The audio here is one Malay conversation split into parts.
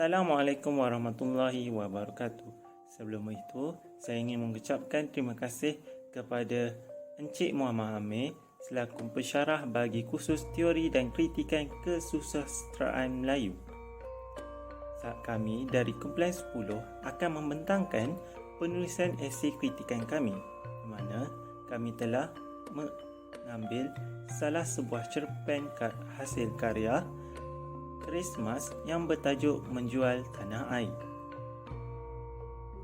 Assalamualaikum warahmatullahi wabarakatuh. Sebelum itu, saya ingin mengucapkan terima kasih kepada Encik Muhammad Amir selaku pensyarah bagi kursus teori dan kritikan kesusasteraan Melayu. Saat kami dari kumpulan 10 akan membentangkan penulisan esei kritikan kami, di mana kami telah mengambil salah sebuah cerpen hasil karya Christmas yang bertajuk Menjual Tanah Air.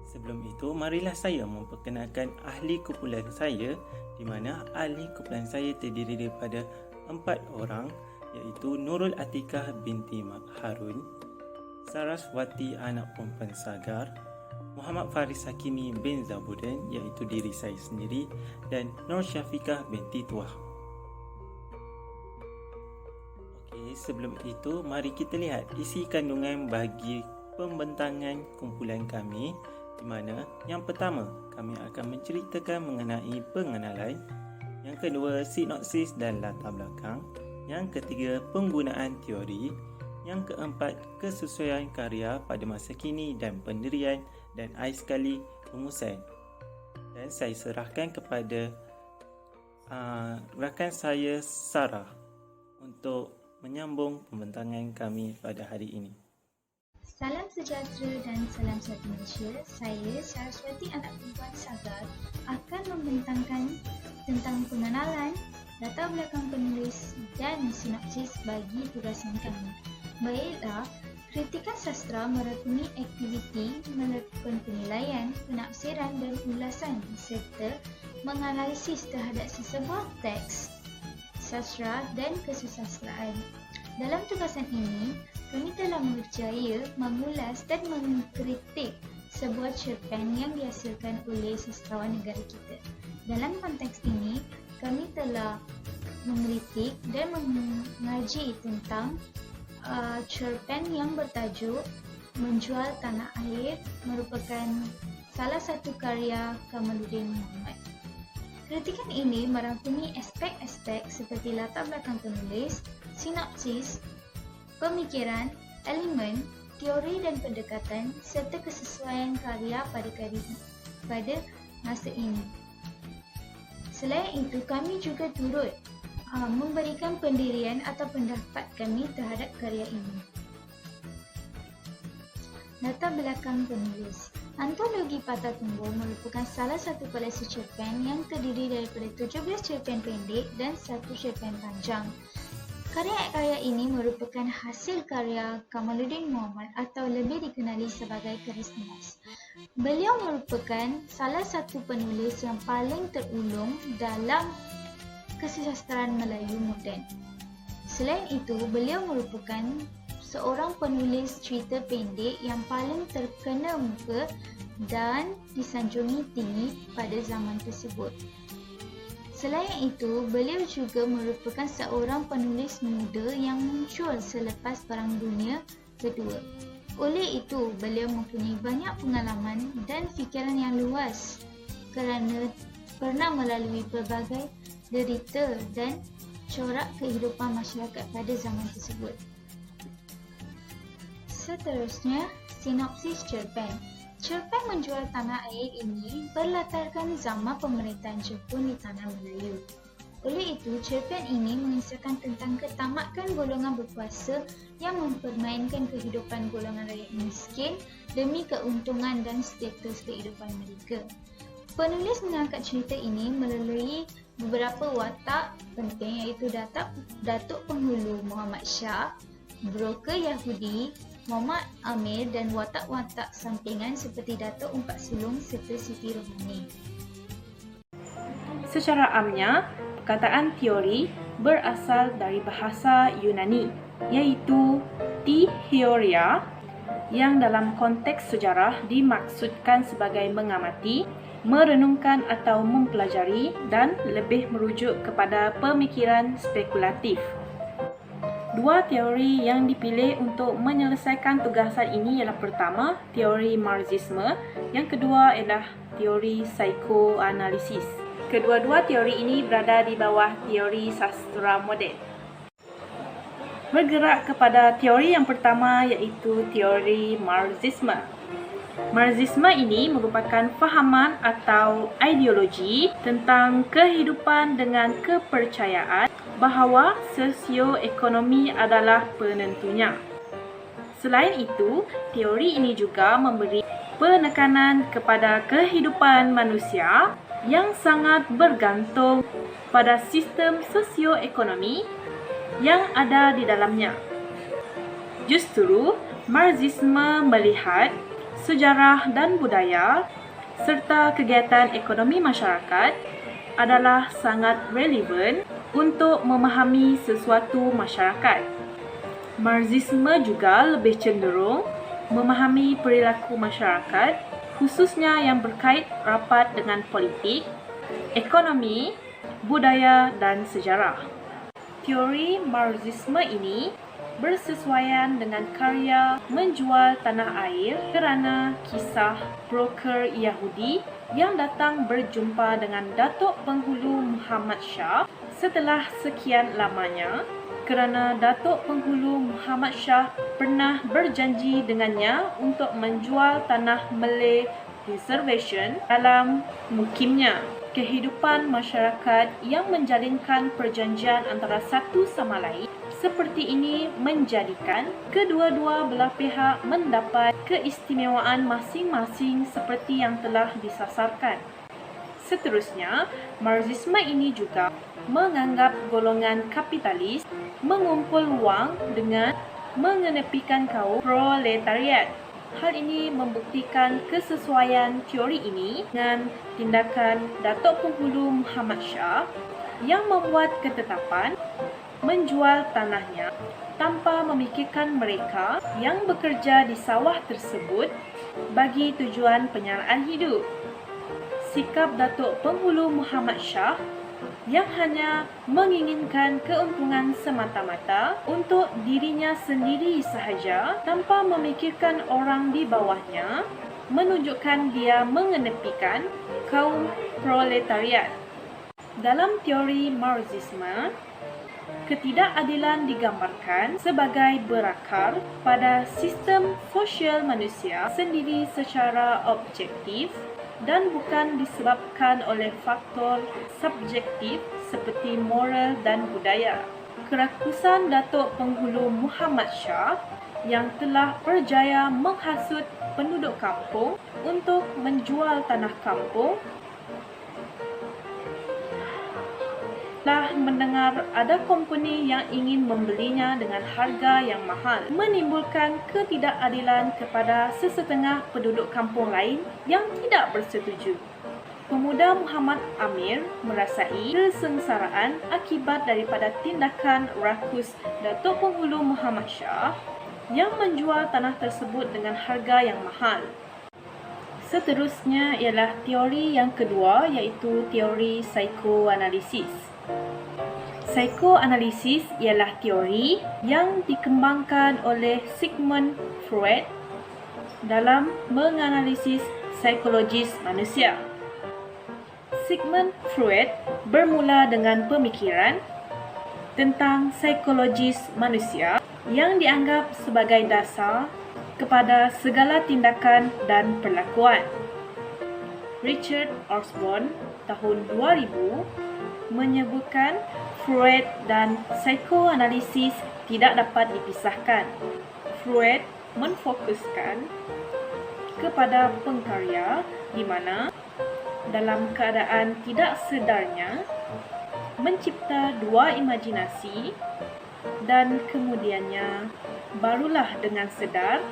Sebelum itu, marilah saya memperkenalkan ahli kumpulan saya, di mana ahli kumpulan saya terdiri daripada 4 orang, iaitu Nurul Atikah binti Harun, Saraswati anak perempuan Sagar, Muhammad Faris Hakimi bin Zabudin, iaitu diri saya sendiri, dan Nur Syafiqah binti Tuah. Sebelum itu, mari kita lihat isi kandungan bagi pembentangan kumpulan kami, di mana yang pertama, kami akan menceritakan mengenai pengenalan, yang kedua, sinopsis dan latar belakang, yang ketiga, penggunaan teori, yang keempat, kesesuaian karya pada masa kini dan pendirian, dan akhir sekali, rumusan. Dan saya serahkan kepada rakan saya Sarah untuk menyambung pembentangan kami pada hari ini. Salam sejahtera dan salam satu Malaysia. Saya, Saraswati anak perempuan Sagar, akan membentangkan tentang pengenalan, latar belakang penulis dan sinopsis bagi tugasan kami. Baiklah, kritikan sastra merakumi aktiviti melakukan penilaian, penafsiran dan ulasan serta menganalisis terhadap sesebuah teks sastra dan kesusasteraan. Dalam tugasan ini, kami telah berjaya mengulas dan mengkritik sebuah cerpen yang dihasilkan oleh sastrawan negara kita. Dalam konteks ini, kami telah mengkritik dan mengaji tentang cerpen yang bertajuk Menjual Tanah Air, merupakan salah satu karya Kamaluddin Muhammad. Kritikan ini merangkumi aspek-aspek seperti latar belakang penulis, sinopsis, pemikiran, elemen, teori dan pendekatan serta kesesuaian karya pada masa ini. Selain itu, kami juga turut memberikan pendirian atau pendapat kami terhadap karya ini. Latar belakang penulis. Antologi Patah Tumbuh merupakan salah satu koleksi cerpen yang terdiri daripada 17 cerpen pendek dan 1 cerpen panjang. Karya-karya ini merupakan hasil karya Kamaluddin Muhammad atau lebih dikenali sebagai Christmas. Beliau merupakan salah satu penulis yang paling terulung dalam kesusasteraan Melayu moden. Selain itu, beliau merupakan seorang penulis cerita pendek yang paling terkena muka dan disanjungi tinggi pada zaman tersebut. Selain itu, beliau juga merupakan seorang penulis muda yang muncul selepas Perang Dunia Kedua. Oleh itu, beliau mempunyai banyak pengalaman dan fikiran yang luas kerana pernah melalui pelbagai derita dan corak kehidupan masyarakat pada zaman tersebut. Seterusnya, sinopsis cerpen. Cerpen Menjual Tanah Air ini berlatarkan zaman pemerintahan Jepun di Tanah Melayu. Oleh itu, cerpen ini mengisahkan tentang ketamakan golongan berkuasa yang mempermainkan kehidupan golongan rakyat miskin demi keuntungan dan status kehidupan mereka. Penulis mengangkat cerita ini melalui beberapa watak penting, iaitu Datuk Penghulu Muhammad Shah, broker Yahudi Muhammad Amir dan watak-watak sampingan seperti Datuk Umpat Sulung serta Siti Rohani. Secara amnya, perkataan teori berasal dari bahasa Yunani, iaitu theoria, yang dalam konteks sejarah dimaksudkan sebagai mengamati, merenungkan atau mempelajari dan lebih merujuk kepada pemikiran spekulatif. Dua teori yang dipilih untuk menyelesaikan tugasan ini ialah pertama, teori Marxisme, yang kedua ialah teori psikoanalisis. Kedua-dua teori ini berada di bawah teori sastra moden. bergerak kepada teori yang pertama, iaitu teori Marxisme. Marxisme ini merupakan fahaman atau ideologi tentang kehidupan dengan kepercayaan bahawa sosioekonomi adalah penentunya. Selain itu, teori ini juga memberi penekanan kepada kehidupan manusia yang sangat bergantung pada sistem sosioekonomi yang ada di dalamnya. Justru, Marxisme melihat sejarah dan budaya serta kegiatan ekonomi masyarakat adalah sangat relevan untuk memahami sesuatu masyarakat. Marxisme juga lebih cenderung memahami perilaku masyarakat, khususnya yang berkait rapat dengan politik, ekonomi, budaya dan sejarah. Teori Marxisme ini bersesuaian dengan karya Menjual Tanah Air kerana kisah broker Yahudi yang datang berjumpa dengan Datuk Penghulu Muhammad Shah setelah sekian lamanya, kerana Datuk Penghulu Muhammad Shah pernah berjanji dengannya untuk menjual tanah Malay Reservation dalam mukimnya. Kehidupan masyarakat yang menjalinkan perjanjian antara satu sama lain seperti ini menjadikan kedua-dua belah pihak mendapat keistimewaan masing-masing seperti yang telah disasarkan. Seterusnya, Marxisme ini juga menganggap golongan kapitalis mengumpul wang dengan mengenepikan kaum proletariat. Hal ini membuktikan kesesuaian teori ini dengan tindakan Datuk Penghulu Muhammad Shah yang membuat ketetapan menjual tanahnya tanpa memikirkan mereka yang bekerja di sawah tersebut bagi tujuan penyaraan hidup. Sikap Datuk Penghulu Muhammad Shah yang hanya menginginkan keuntungan semata-mata untuk dirinya sendiri sahaja tanpa memikirkan orang di bawahnya menunjukkan dia mengenepikan kaum proletariat. Dalam teori Marxisme, ketidakadilan digambarkan sebagai berakar pada sistem sosial manusia sendiri secara objektif dan bukan disebabkan oleh faktor subjektif seperti moral dan budaya. Kerakusan Datuk Penghulu Muhammad Shah yang telah berjaya menghasut penduduk kampung untuk menjual tanah kampung telah mendengar ada company yang ingin membelinya dengan harga yang mahal, menimbulkan ketidakadilan kepada sesetengah penduduk kampung lain yang tidak bersetuju. Pemuda Muhammad Amir merasai kesengsaraan akibat daripada tindakan rakus Datuk Penghulu Muhammad Shah yang menjual tanah tersebut dengan harga yang mahal. Seterusnya ialah teori yang kedua, iaitu teori psikoanalisis. Psikoanalisis ialah teori yang dikembangkan oleh Sigmund Freud dalam menganalisis psikologis manusia. Sigmund Freud bermula dengan pemikiran tentang psikologis manusia yang dianggap sebagai dasar kepada segala tindakan dan perlakuan. Richard Osborne tahun 2000 menyebutkan Freud dan psikoanalisis tidak dapat dipisahkan. Freud menfokuskan kepada pengkarya di mana dalam keadaan tidak sedarnya mencipta dua imajinasi dan kemudiannya barulah dengan sedar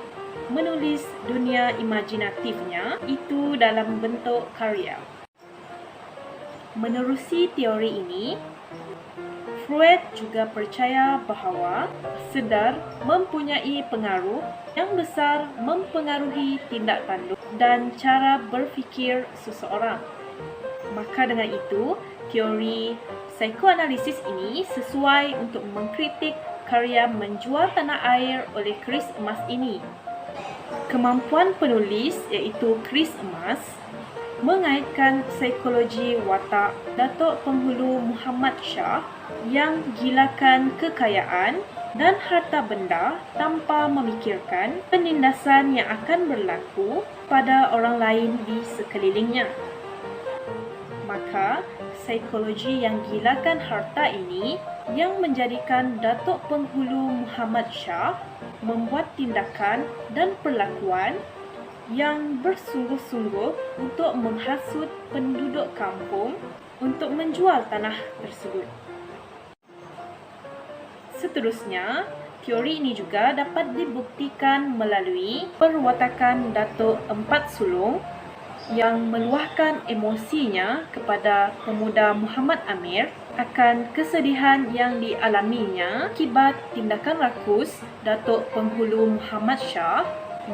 menulis dunia imajinatifnya itu dalam bentuk karya. Menerusi teori ini, Freud juga percaya bahawa sedar mempunyai pengaruh yang besar mempengaruhi tindak tanduk dan cara berfikir seseorang. Maka dengan itu, teori psikoanalisis ini sesuai untuk mengkritik karya Menjual Tanah Air oleh Keris Emas ini. Kemampuan penulis iaitu Keris Emas mengaitkan psikologi watak Datuk Penghulu Muhammad Shah yang gilakan kekayaan dan harta benda tanpa memikirkan penindasan yang akan berlaku pada orang lain di sekelilingnya. Maka, psikologi yang gilakan harta ini yang menjadikan Datuk Penghulu Muhammad Shah membuat tindakan dan perlakuan yang bersungguh-sungguh untuk menghasut penduduk kampung untuk menjual tanah tersebut. Seterusnya, teori ini juga dapat dibuktikan melalui perwatakan Datuk Empat Sulung yang meluahkan emosinya kepada pemuda Muhammad Amir akan kesedihan yang dialaminya akibat tindakan rakus Datuk Penghulu Muhammad Shah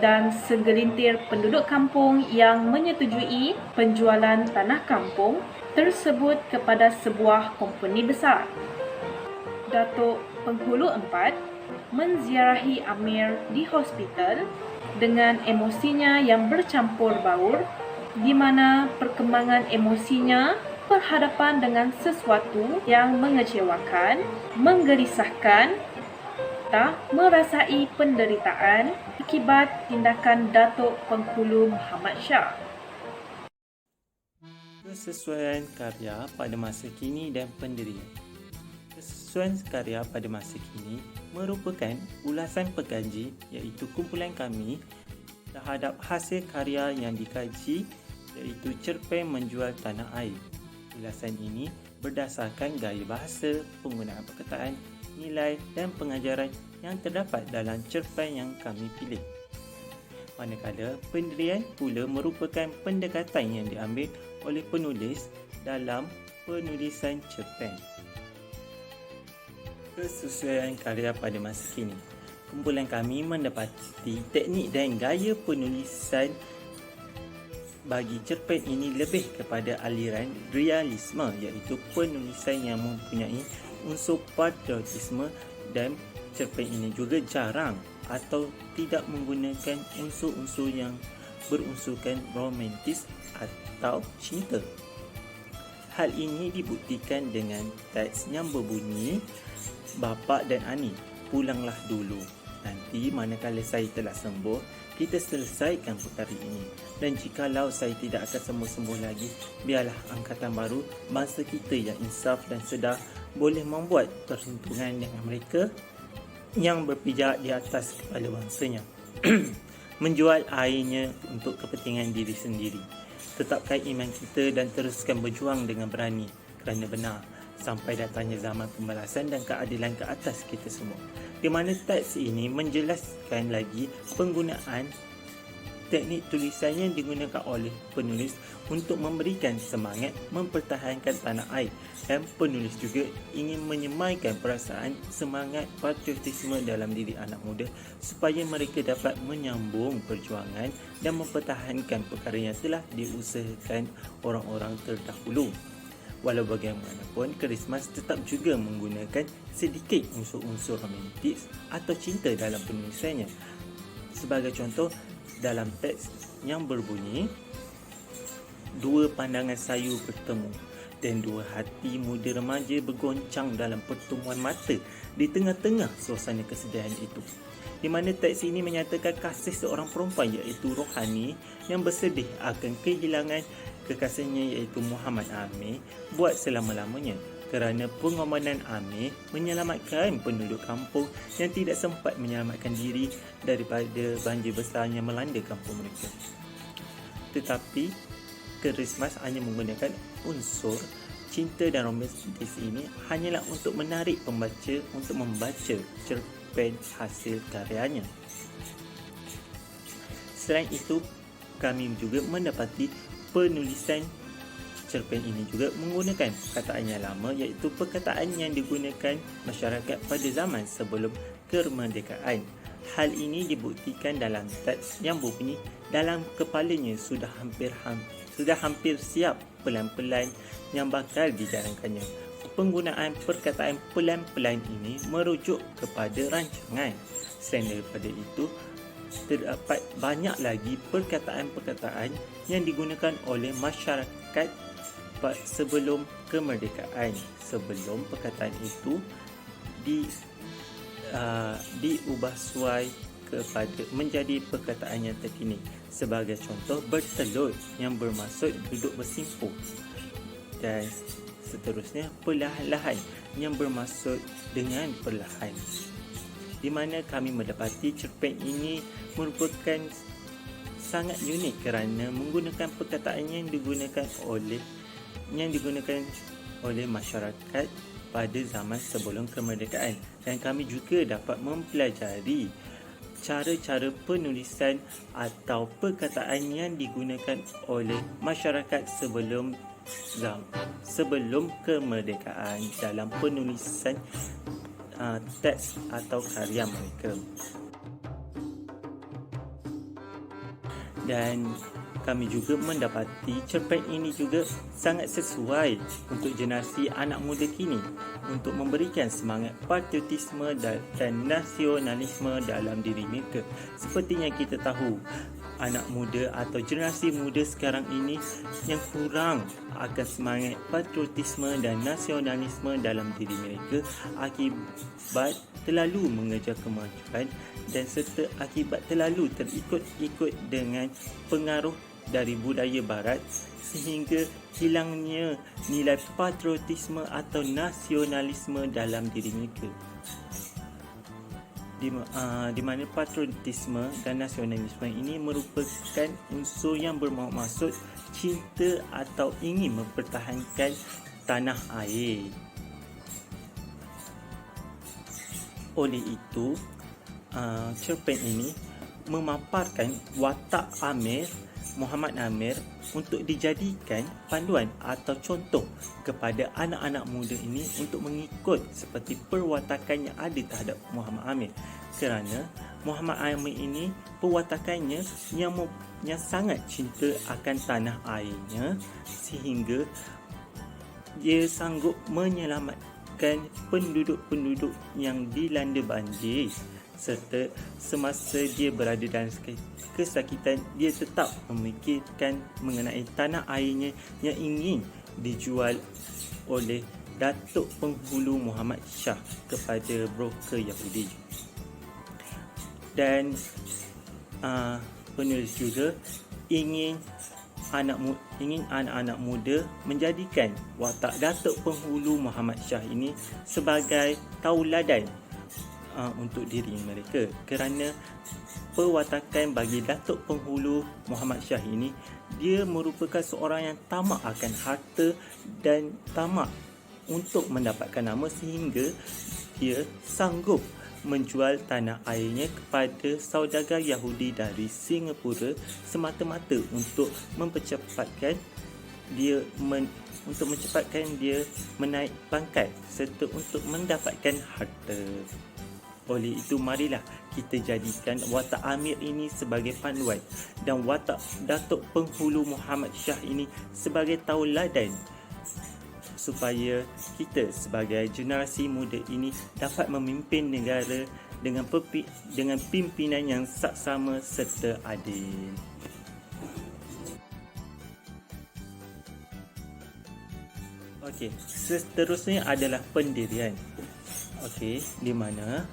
dan segelintir penduduk kampung yang menyetujui penjualan tanah kampung tersebut kepada sebuah company besar. Datuk Penghulu Empat menziarahi Amir di hospital dengan emosinya yang bercampur baur, di mana perkembangan emosinya berhadapan dengan sesuatu yang mengecewakan, menggelisahkan, tak merasai penderitaan akibat tindakan Datuk Penghulu Muhammad Shah. Kesesuaian karya pada masa kini dan pendirian. Kesesuaian karya pada masa kini merupakan ulasan pengkaji iaitu kumpulan kami terhadap hasil karya yang dikaji iaitu cerpen menjual tanah air. Ulasan ini berdasarkan gaya bahasa, penggunaan perkataan, nilai dan pengajaran yang terdapat dalam cerpen yang kami pilih. Manakala pendirian pula merupakan pendekatan yang diambil oleh penulis dalam penulisan cerpen. Kesesuaian karya pada masa kini. Kumpulan kami mendapati teknik dan gaya penulisan bagi cerpen ini lebih kepada aliran realisme iaitu penulisan yang mempunyai unsur patriotisme dan cerpen ini juga jarang atau tidak menggunakan unsur-unsur yang berunsurkan romantis atau cinta. Hal ini dibuktikan dengan teks yang berbunyi, "Bapa dan Ani, pulanglah dulu. Nanti manakala saya telah sembuh, kita selesaikan perkara ini. Dan jikalau saya tidak akan sembuh-sembuh lagi, biarlah angkatan baru, bangsa kita yang insaf dan sedar boleh membuat perhitungan dengan mereka yang berpijak di atas kepala bangsanya." Menjual airnya untuk kepentingan diri sendiri. Tetapkan iman kita dan teruskan berjuang dengan berani kerana benar sampai datangnya zaman pembalasan dan keadilan ke atas kita semua. Di mana teks ini menjelaskan lagi penggunaan teknik tulisan yang digunakan oleh penulis untuk memberikan semangat mempertahankan tanah air, dan penulis juga ingin menyemaikan perasaan semangat patriotisme dalam diri anak muda supaya mereka dapat menyambung perjuangan dan mempertahankan perkara yang telah diusahakan orang-orang terdahulu. Walau bagaimanapun, Christmas tetap juga menggunakan sedikit unsur-unsur romantis atau cinta dalam penulisannya. Sebagai contoh, dalam teks yang berbunyi, "Dua pandangan sayu bertemu dan dua hati muda remaja bergoncang dalam pertemuan mata di tengah-tengah suasana kesedihan itu." Di mana teks ini menyatakan kasih seorang perempuan iaitu Rohani yang bersedih akan kehilangan kekasihnya iaitu Muhammad Amir buat selama-lamanya kerana pengorbanan Amir menyelamatkan penduduk kampung yang tidak sempat menyelamatkan diri daripada banjir besar yang melanda kampung mereka. Tetapi Christmas hanya menggunakan unsur cinta dan romantis ini hanyalah untuk menarik pembaca untuk membaca cerpen hasil karyanya. Selain itu, kami juga mendapati penulisan cerpen ini juga menggunakan perkataan yang lama iaitu perkataan yang digunakan masyarakat pada zaman sebelum kemerdekaan. Hal ini dibuktikan dalam teks yang berbunyi, "Dalam kepalanya sudah hampir siap pelan-pelan yang bakal dijalankannya." Penggunaan perkataan pelan-pelan ini merujuk kepada rancangan. Selain daripada itu, terdapat banyak lagi perkataan-perkataan yang digunakan oleh masyarakat sebelum kemerdekaan. Sebelum perkataan itu diubah suai kepada menjadi perkataan yang terkini. Sebagai contoh, bertelur yang bermaksud duduk bersimpuh, dan seterusnya perlahan-lahan yang bermaksud dengan perlahan. Di mana kami mendapati cerpen ini merupakan sangat unik kerana menggunakan perkataan yang digunakan oleh masyarakat pada zaman sebelum kemerdekaan, dan kami juga dapat mempelajari cara-cara penulisan atau perkataan yang digunakan oleh masyarakat sebelum kemerdekaan dalam penulisan teks atau karya mereka. Dan kami juga mendapati cerpen ini juga sangat sesuai untuk generasi anak muda kini untuk memberikan semangat patriotisme dan nasionalisme dalam diri mereka. Seperti yang kita tahu, anak muda atau generasi muda sekarang ini yang kurang akan semangat patriotisme dan nasionalisme dalam diri mereka akibat terlalu mengejar kemajuan dan serta akibat terlalu terikut-ikut dengan pengaruh dari budaya barat, sehingga hilangnya nilai patriotisme atau nasionalisme dalam diri mereka. Di mana patriotisme dan nasionalisme ini merupakan unsur yang bermaksud cinta atau ingin mempertahankan tanah air. Oleh itu, cerpen ini memaparkan watak Muhammad Amir untuk dijadikan panduan atau contoh kepada anak-anak muda ini untuk mengikut seperti perwatakan yang ada terhadap Muhammad Amir, kerana Muhammad Amir ini perwatakannya yang sangat cinta akan tanah airnya, sehingga dia sanggup menyelamatkan penduduk-penduduk yang dilanda banjir, serta semasa dia berada dalam kesakitan, dia tetap memikirkan mengenai tanah airnya yang ingin dijual oleh Datuk Penghulu Muhammad Shah kepada broker Yahudi. Dan penulis juga ingin anak-anak muda menjadikan watak Datuk Penghulu Muhammad Shah ini sebagai tauladan untuk diri mereka, kerana perwatakan bagi Datuk Penghulu Muhammad Shah ini, dia merupakan seorang yang tamak akan harta dan tamak untuk mendapatkan nama, sehingga dia sanggup menjual tanah airnya kepada saudagar Yahudi dari Singapura semata-mata untuk mempercepatkan dia menaik pangkat serta untuk mendapatkan harta. Oleh itu, marilah kita jadikan watak Amir ini sebagai panduan dan watak Datuk Penghulu Muhammad Shah ini sebagai tauladan, supaya kita sebagai generasi muda ini dapat memimpin negara dengan pimpinan yang saksama serta adil. Okey, seterusnya adalah pendirian. Okey, di mana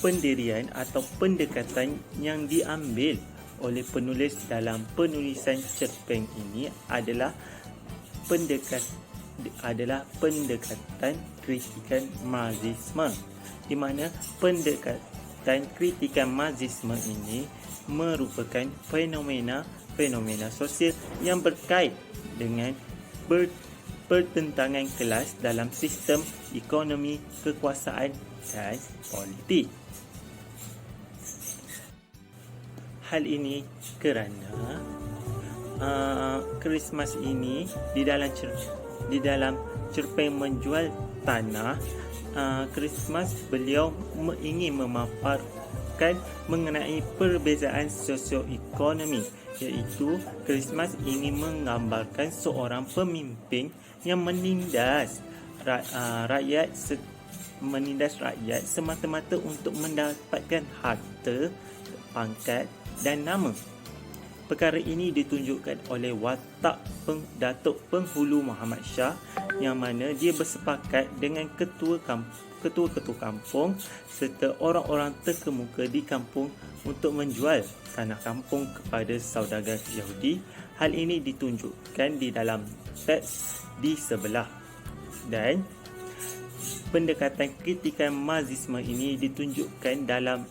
pendirian atau pendekatan yang diambil oleh penulis dalam penulisan cerpen ini adalah pendekatan kritikan Marxisme, di mana pendekatan kritikan Marxisme ini merupakan fenomena sosial yang berkait dengan pertentangan kelas dalam sistem ekonomi, kekuasaan dan politik. Hal ini kerana Christmas ini di dalam cerpen Menjual Tanah, Christmas beliau ingin memaparkan mengenai perbezaan sosioekonomi, iaitu Christmas ingin menggambarkan seorang pemimpin yang menindas rakyat semata-mata untuk mendapatkan harta, pangkat dan nama. Perkara ini ditunjukkan oleh watak Datuk Penghulu Muhammad Shah yang mana dia bersepakat dengan ketua-ketua kampung serta orang-orang terkemuka di kampung untuk menjual tanah kampung kepada saudagar Yahudi. Hal ini ditunjukkan di dalam teks di sebelah. Dan pendekatan kritikan Marxisme ini ditunjukkan dalam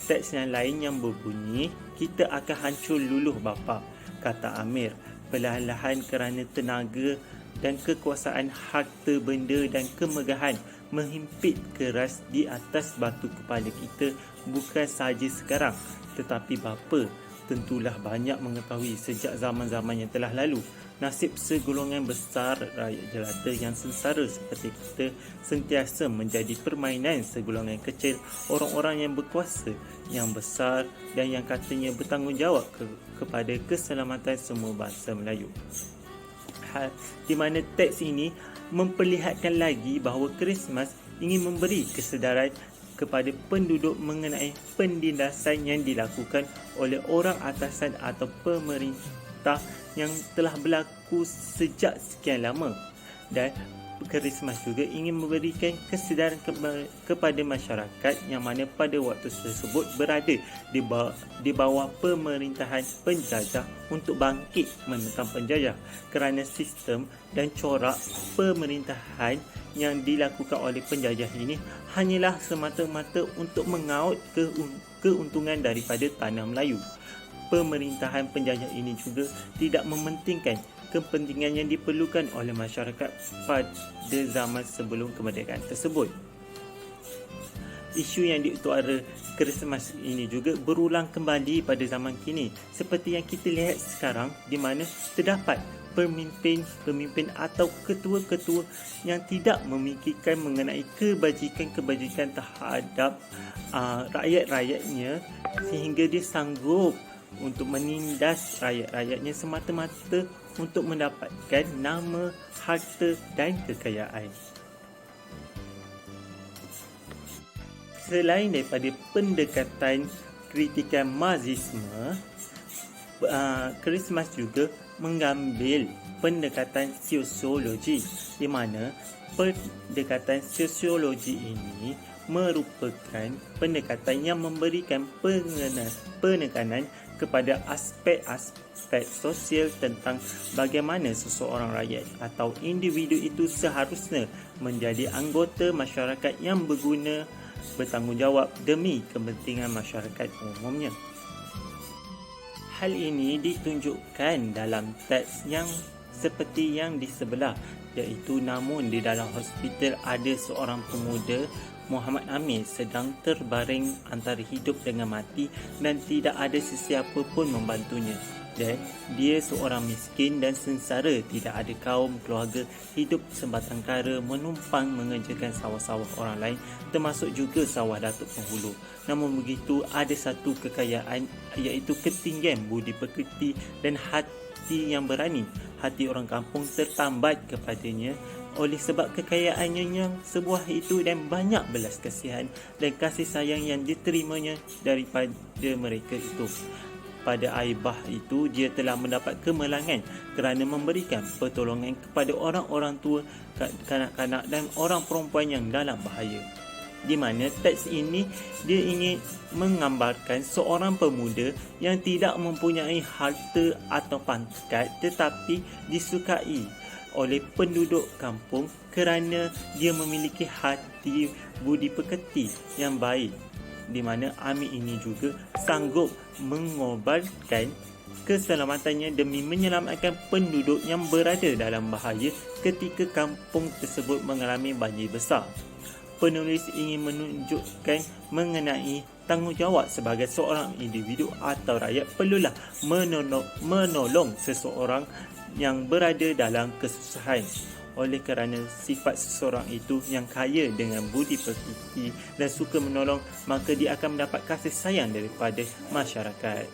teks yang lain yang berbunyi, kita akan hancur luluh bapa, kata Amir, perlahan-lahan kerana tenaga dan kekuasaan harta benda dan kemegahan menghimpit keras di atas batu kepala kita, bukan sahaja sekarang tetapi bapa tentulah banyak mengetahui sejak zaman-zaman yang telah lalu. Nasib segolongan besar rakyat jelata yang sengsara seperti kita sentiasa menjadi permainan segolongan kecil orang-orang yang berkuasa, yang besar dan yang katanya bertanggungjawab kepada keselamatan semua bangsa Melayu. Di mana teks ini memperlihatkan lagi bahawa Krismas ingin memberi kesedaran kepada penduduk mengenai penindasan yang dilakukan oleh orang atasan atau pemerintah yang telah berlaku sejak sekian lama. Dan Krismas juga ingin memberikan kesedaran kepada masyarakat yang mana pada waktu tersebut berada di bawah pemerintahan penjajah untuk bangkit menentang penjajah, kerana sistem dan corak pemerintahan yang dilakukan oleh penjajah ini hanyalah semata-mata untuk mengaut keuntungan daripada tanah Melayu. Pemerintahan penjajah ini juga tidak mementingkan kepentingan yang diperlukan oleh masyarakat pada zaman sebelum kemerdekaan tersebut. Isu yang diutara Krismas ini juga berulang kembali pada zaman kini, seperti yang kita lihat sekarang, di mana terdapat pemimpin atau ketua-ketua yang tidak memikirkan mengenai kebajikan-kebajikan terhadap rakyat-rakyatnya, sehingga dia sanggup untuk menindas rakyat-rakyatnya semata-mata untuk mendapatkan nama, harta dan kekayaan. Selain daripada pendekatan kritikan Marxisme, Krismas juga mengambil pendekatan sosiologi, di mana pendekatan sosiologi ini merupakan pendekatan yang memberikan penekanan kepada aspek-aspek sosial tentang bagaimana seseorang rakyat atau individu itu seharusnya menjadi anggota masyarakat yang berguna, bertanggungjawab demi kepentingan masyarakat umumnya. Hal ini ditunjukkan dalam teks yang seperti yang di sebelah, iaitu namun di dalam hospital ada seorang pemuda Muhammad Amir sedang terbaring antara hidup dengan mati dan tidak ada sesiapa pun membantunya. Dan dia seorang miskin dan sengsara, tidak ada kaum keluarga, hidup sebatang kara menumpang mengerjakan sawah-sawah orang lain, termasuk juga sawah Datuk Penghulu. Namun begitu, ada satu kekayaan, iaitu ketinggian budi pekerti dan hati yang berani. Hati orang kampung tertambat kepadanya oleh sebab kekayaannya yang sebuah itu dan banyak belas kasihan dan kasih sayang yang diterimanya daripada mereka itu. Pada aibah itu, dia telah mendapat kemelangan kerana memberikan pertolongan kepada orang-orang tua, kanak-kanak dan orang perempuan yang dalam bahaya. Di mana teks ini dia ingin menggambarkan seorang pemuda yang tidak mempunyai harta atau pangkat tetapi disukai oleh penduduk kampung kerana dia memiliki hati budi pekerti yang baik, di mana Amir ini juga sanggup mengorbankan keselamatannya demi menyelamatkan penduduk yang berada dalam bahaya ketika kampung tersebut mengalami banjir besar. Penulis ingin menunjukkan mengenai tanggungjawab sebagai seorang individu atau rakyat perlulah menolong seseorang yang berada dalam kesusahan. Oleh kerana sifat seseorang itu yang kaya dengan budi pekerti dan suka menolong, maka dia akan mendapat kasih sayang daripada masyarakat.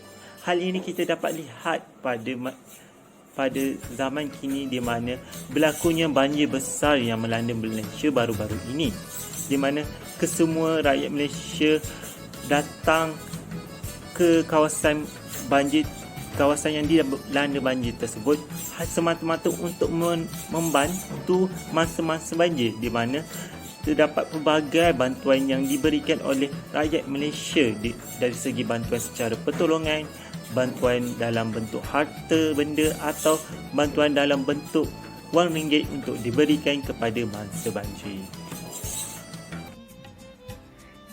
Hal ini kita dapat lihat pada zaman kini, di mana berlakunya banjir besar yang melanda Malaysia baru-baru ini, di mana kesemua rakyat Malaysia datang ke kawasan banjir kawasan yang dilanda banjir tersebut semata-mata untuk membantu masa-masa banjir, di mana terdapat pelbagai bantuan yang diberikan oleh rakyat Malaysia dari segi bantuan secara pertolongan, bantuan dalam bentuk harta benda atau bantuan dalam bentuk wang ringgit untuk diberikan kepada mangsa banjir.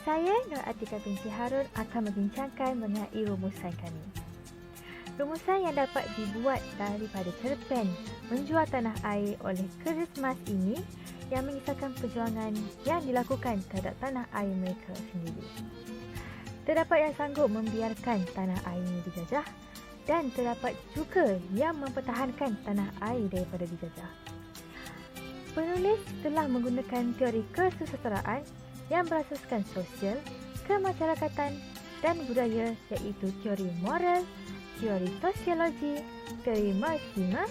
Saya, Nur Atika binti Harun, akan membincangkan mengenai rumusan kami. Rumusan yang dapat dibuat daripada cerpen menjual tanah air oleh Kertas Emas ini yang mengisahkan perjuangan yang dilakukan terhadap tanah air mereka sendiri. Terdapat yang sanggup membiarkan tanah air ini dijajah dan terdapat juga yang mempertahankan tanah air daripada dijajah. Penulis telah menggunakan teori kesusasteraan yang berasaskan sosial, kemasyarakatan dan budaya, iaitu teori moral, teori sosiologi, teori marxisme,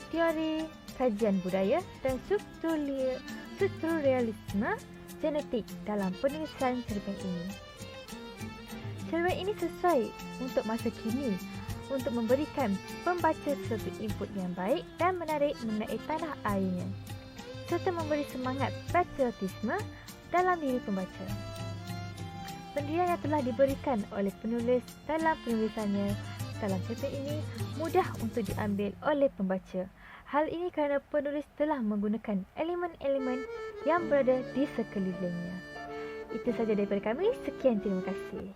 teori kajian budaya dan strukturalisme genetik dalam penulisan cerpen ini. Cerpen ini sesuai untuk masa kini untuk memberikan pembaca suatu input yang baik dan menarik mengenai tanah airnya, serta memberi semangat patriotisme dalam diri pembaca. Pendirian yang telah diberikan oleh penulis dalam penulisannya dalam cerpen ini mudah untuk diambil oleh pembaca. Hal ini kerana penulis telah menggunakan elemen-elemen yang berada di sekelilingnya. Itu sahaja daripada kami. Sekian, terima kasih.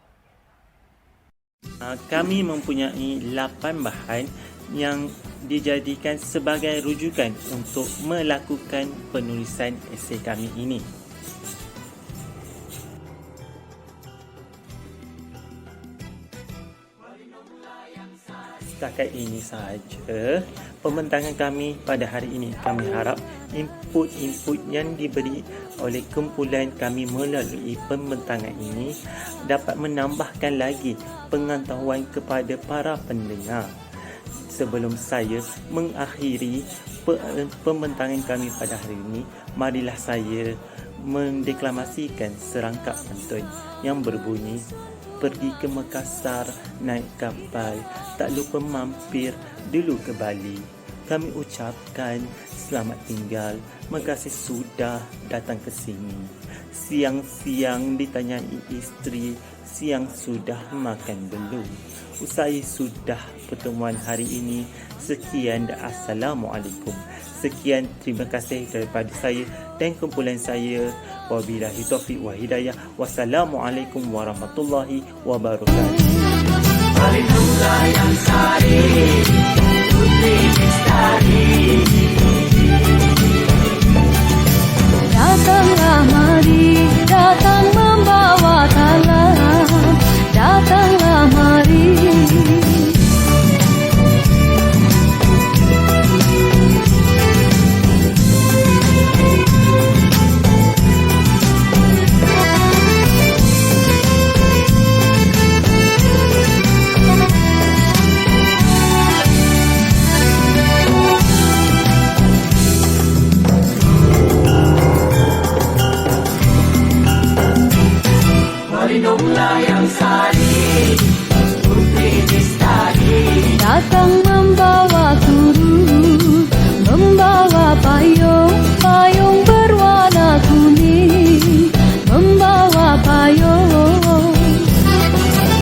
Kami mempunyai 8 bahan yang dijadikan sebagai rujukan untuk melakukan penulisan esei kami ini. Setakat ini sahaja pembentangan kami pada hari ini. Kami harap input-input yang diberi oleh kumpulan kami melalui pembentangan ini dapat menambahkan lagi pengetahuan kepada para pendengar. Sebelum saya mengakhiri pembentangan kami pada hari ini, marilah saya mendeklamasikan serangkap pantun yang berbunyi: pergi ke Makassar naik kapal, tak lupa mampir dulu ke Bali. Kami ucapkan selamat tinggal, makasih sudah datang ke sini. Siang-siang ditanyai isteri, siang sudah makan belum? Usai sudah pertemuan hari ini. Sekian dan Assalamualaikum. Sekian, terima kasih daripada saya dan kumpulan saya. Wabillahi taufiq wa hidayah. Wassalamualaikum warahmatullahi wabarakatuh.